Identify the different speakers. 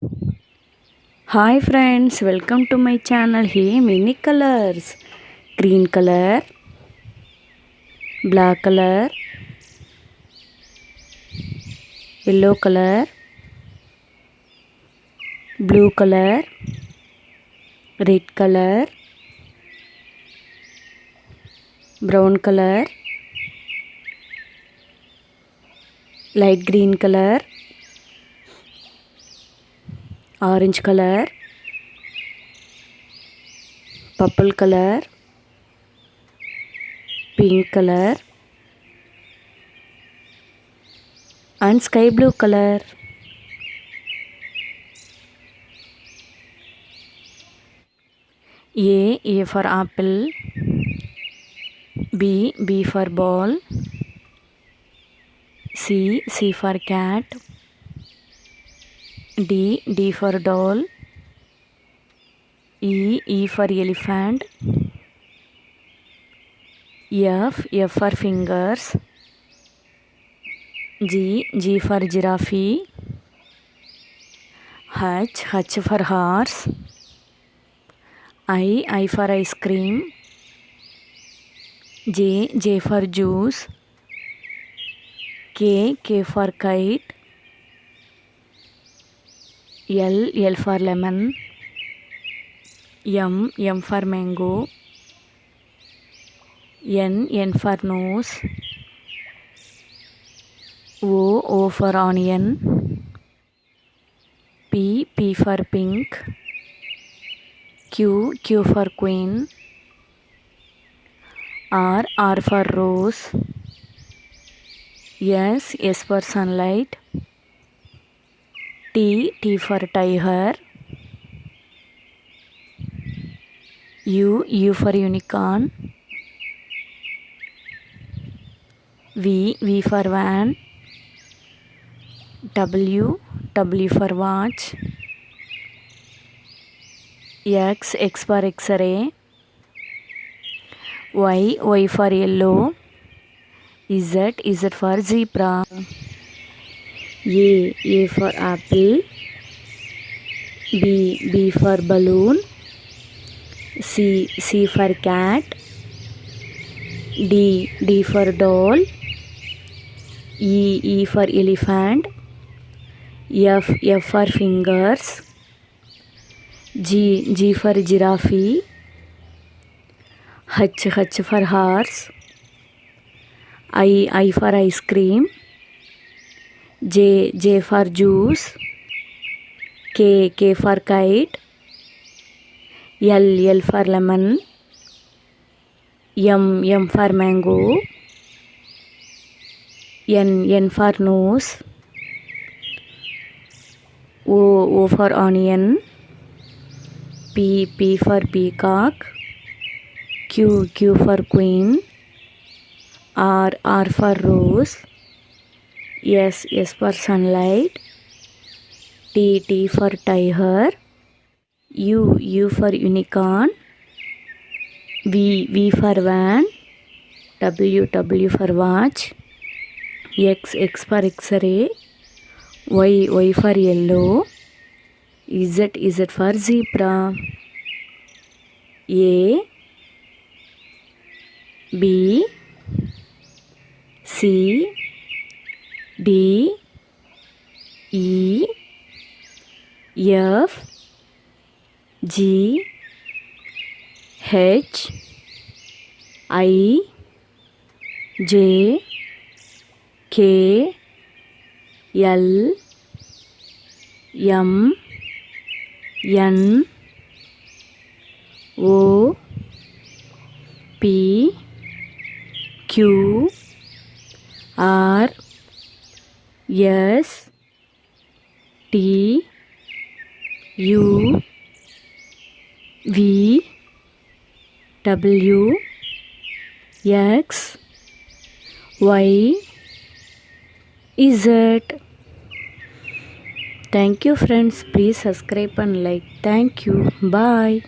Speaker 1: Hi friends, welcome to my channel. Hey, many colors: green color, black color, yellow color, blue color, red color, brown color, light green color, orange color, purple color, pink color, and sky blue color. A for apple, B for ball, C for cat, D for doll, E for elephant, F for fingers, G for giraffe, H for horse, I for ice cream, J for juice, K for kite, L for lemon, M for mango, N for nose, O for onion, P for pink, Q for queen, R for rose, S for sunlight, T for tiger, U for unicorn, V for van, W for watch, X for X-ray, Y for yellow, Z for zebra, A for apple, B for balloon, C for cat, D for doll, E for elephant, F for fingers, G for giraffe, H for horse, I for ice cream, J for juice, K for kite, L for lemon, M for mango, N for nose, O for onion, P for peacock, Q for queen, R for rose, S for sunlight, T for tiger, U for unicorn, V for van, W for watch, X for X-ray, Y for yellow, Z for zebra, A, B, C, D, E, F, G, H, I, J, K, L, M, N, O, P, Q, R, S, T, U, V, W, X, Y, Z. Thank you friends. Please subscribe and like. Thank you. Bye.